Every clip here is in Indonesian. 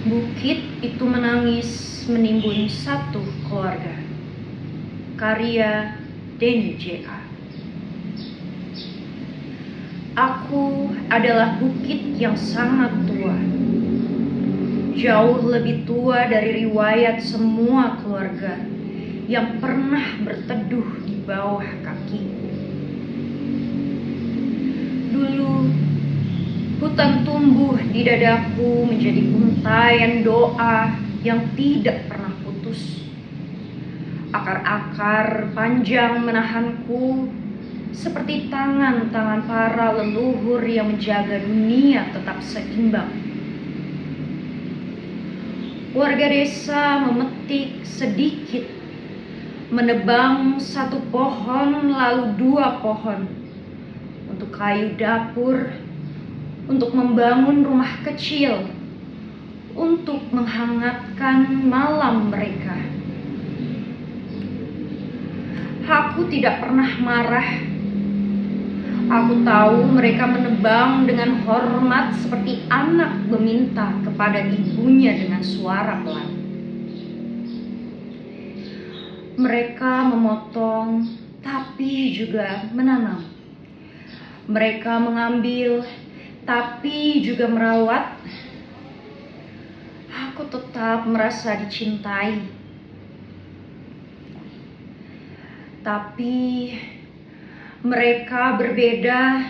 Bukit itu menangis menimbun satu keluarga. Karya Denny J.A. Aku adalah bukit yang sangat tua, jauh lebih tua dari riwayat semua keluarga yang pernah berteduh di bawah kakiku. Dulu, hutan tumbuh di dadaku menjadi untayan doa yang tidak pernah putus. Akar-akar panjang menahanku seperti tangan-tangan para leluhur yang menjaga dunia tetap seimbang. Warga desa memetik sedikit, menebang satu pohon lalu dua pohon untuk kayu dapur, untuk membangun rumah kecil, untuk menghangatkan malam mereka. Aku tidak pernah marah. Aku tahu mereka menebang dengan hormat seperti anak meminta kepada ibunya dengan suara pelan. Mereka memotong tapi juga menanam. Mereka mengambil tapi juga merawat. Aku tetap merasa dicintai. Tapi mereka berbeda.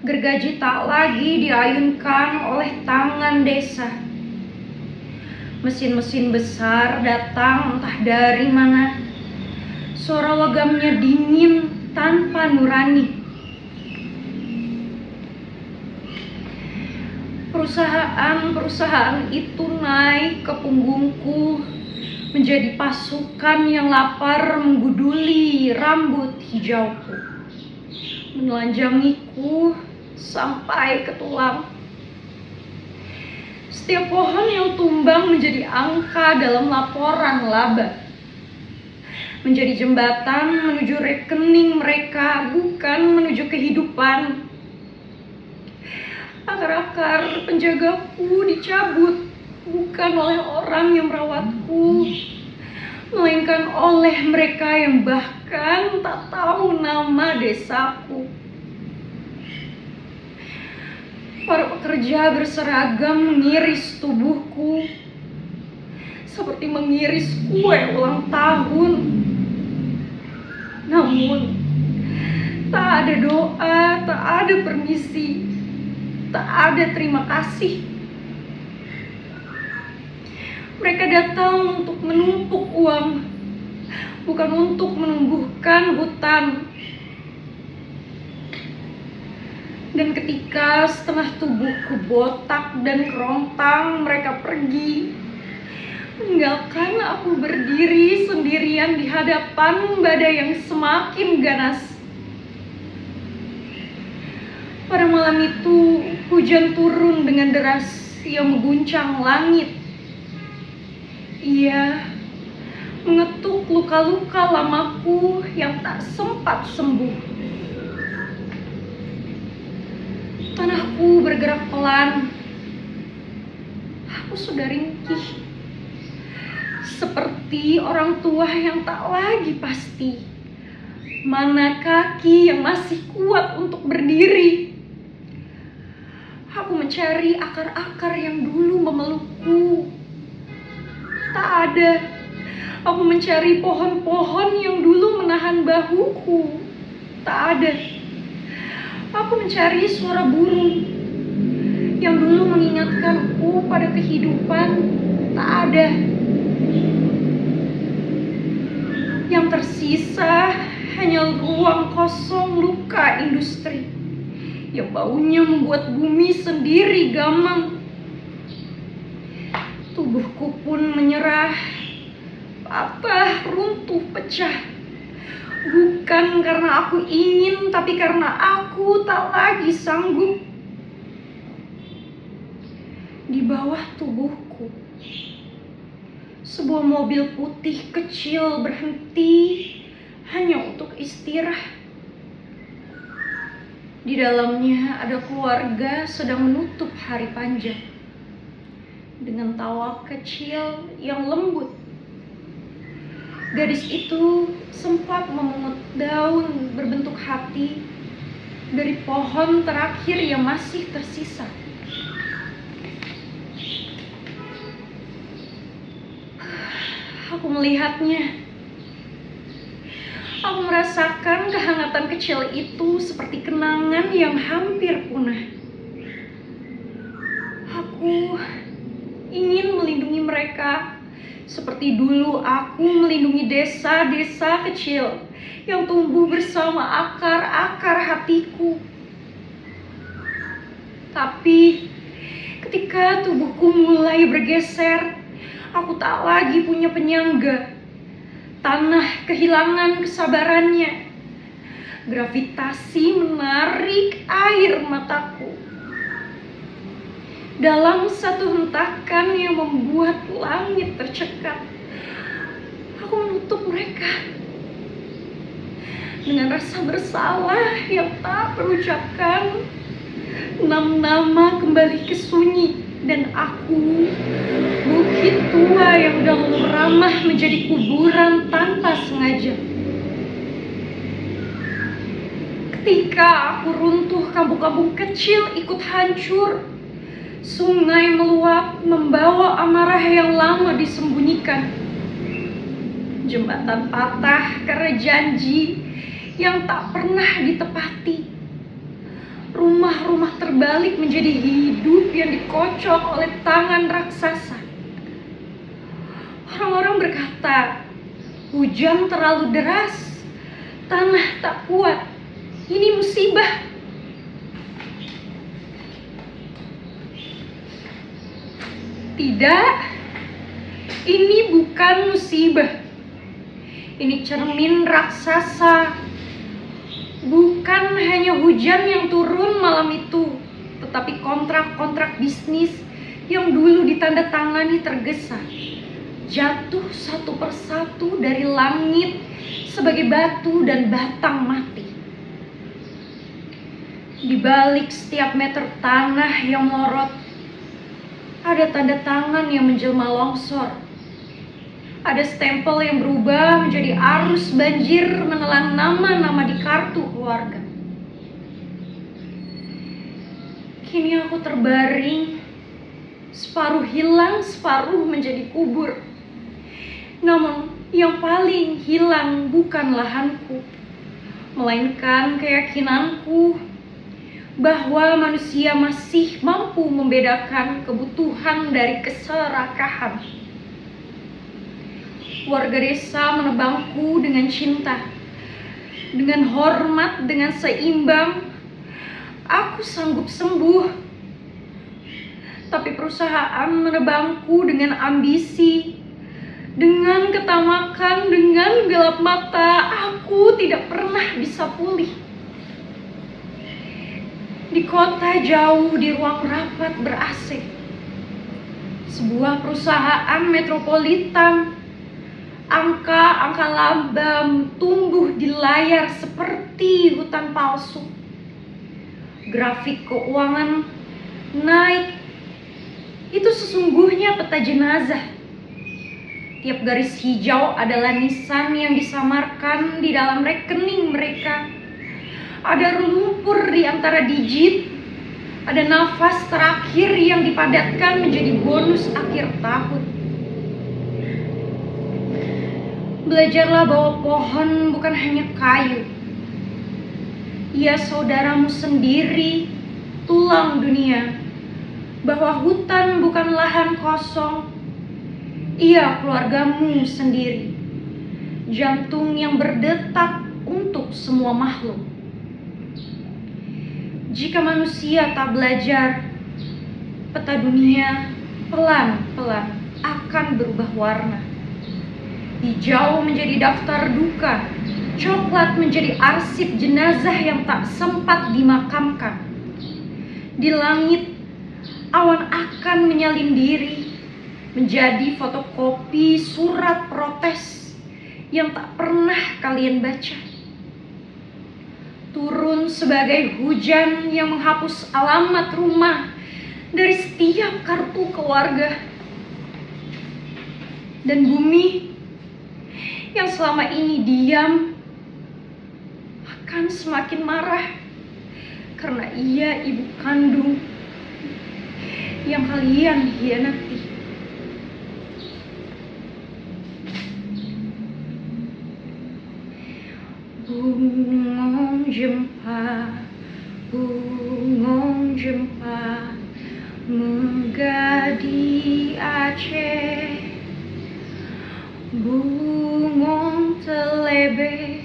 Gergaji tak lagi diayunkan oleh tangan desa. Mesin-mesin besar datang entah dari mana. Suara logamnya dingin tanpa nurani. Perusahaan itu naik ke punggungku menjadi pasukan yang lapar mengguduli rambut hijauku, menelanjangiku sampai ke tulang. Setiap pohon yang tumbang menjadi angka dalam laporan laba, menjadi jembatan menuju rekening mereka, bukan menuju kehidupan. Akar-akar penjagaku dicabut, bukan oleh orang yang merawatku, melainkan oleh mereka yang bahkan tak tahu nama desaku. Para pekerja berseragam mengiris tubuhku seperti mengiris kue ulang tahun. Namun, tak ada doa, tak ada permisi, tak ada terima kasih. Mereka datang untuk menumpuk uang, bukan untuk menumbuhkan hutan. Dan ketika setengah tubuhku botak dan kerontang, mereka pergi, meninggalkan aku berdiri sendirian di hadapan badai yang semakin ganas. Pada malam itu, hujan turun dengan deras yang mengguncang langit. Ia mengetuk luka-luka lamaku yang tak sempat sembuh. Tanahku bergerak pelan. Aku sudah ringkih, seperti orang tua yang tak lagi pasti mana kaki yang masih kuat untuk berdiri. Aku mencari akar-akar yang dulu memelukku. Tak ada. Aku mencari pohon-pohon yang dulu menahan bahuku. Tak ada. Aku mencari suara burung yang dulu mengingatkanku pada kehidupan. Tak ada. Yang tersisa hanya ruang kosong luka industri yang baunya membuat bumi sendiri gamang. Tubuhku pun menyerah, patah, runtuh, pecah. Bukan karena aku ingin, tapi karena aku tak lagi sanggup. Di bawah tubuhku, sebuah mobil putih kecil berhenti hanya untuk istirahat. Di dalamnya ada keluarga sedang menutup hari panjang. dengan tawa kecil yang lembut. Gadis itu sempat memungut daun berbentuk hati dari pohon terakhir yang masih tersisa. Aku melihatnya. Aku merasakan kehangatan kecil itu seperti kenangan yang hampir punah. Aku ingin melindungi mereka seperti dulu aku melindungi desa-desa kecil yang tumbuh bersama akar-akar hatiku. Tapi ketika tubuhku mulai bergeser, aku tak lagi punya penyangga. Tanah kehilangan kesabarannya. Gravitasi menarik air mataku. Dalam satu hentakan yang membuat langit tercekat, aku menutup mereka dengan rasa bersalah yang tak terucapkan. 6 nama kembali ke sunyi, dan aku, bukit tua yang dahulu ramah, menjadi kuburan tanpa sengaja. Ketika aku runtuh, kampung-kampung kecil ikut hancur. Sungai meluap membawa amarah yang lama disembunyikan. Jembatan patah karena janji yang tak pernah ditepati. Rumah-rumah terbalik menjadi hidup yang dikocok oleh tangan raksasa. Orang-orang berkata, hujan terlalu deras, tanah tak kuat, ini musibah. Tidak, ini bukan musibah. Ini cermin raksasa. Bukan hanya hujan yang turun malam itu, tetapi kontrak-kontrak bisnis yang dulu ditandatangani tergesa, jatuh satu persatu dari langit sebagai batu dan batang mati. Di balik setiap meter tanah yang melorot, ada tanda tangan yang menjelma longsor. Ada stempel yang berubah menjadi arus banjir menelan nama-nama di kartu keluarga. Kini aku terbaring, separuh hilang, separuh menjadi kubur. Namun yang paling hilang bukan lahanku, melainkan keyakinanku bahwa manusia masih mampu membedakan kebutuhan dari keserakahan. Warga desa menebangku dengan cinta, dengan hormat, dengan seimbang. Aku sanggup sembuh. Tapi perusahaan menebangku dengan ambisi, dengan ketamakan, dengan gelap mata. Aku tidak pernah bisa pulih. Di kota jauh, di ruang rapat ber-AC, sebuah perusahaan metropolitan, angka-angka laba tumbuh di layar seperti hutan palsu. Grafik keuangan naik. Itu sesungguhnya peta jenazah. Tiap garis hijau adalah nisan yang disamarkan di dalam rekening mereka. Ada lumpur di antara digit. Ada nafas terakhir yang dipadatkan menjadi bonus akhir tahun. Belajarlah bahwa pohon bukan hanya kayu. Ia saudaramu sendiri, tulang dunia. Bahwa hutan bukan lahan kosong. Ia keluargamu sendiri. Jantung yang berdetak untuk semua makhluk. Jika manusia tak belajar, peta dunia pelan-pelan akan berubah warna. Hijau menjadi daftar duka, coklat menjadi arsip jenazah yang tak sempat dimakamkan. Di langit, awan akan menyalin diri, menjadi fotokopi surat protes yang tak pernah kalian baca. Turun sebagai hujan yang menghapus alamat rumah dari setiap kartu keluarga. Dan bumi yang selama ini diam akan semakin marah karena ia ibu kandung yang kalian hianati. Bungong jempa menggadi Aceh. Bungong telebe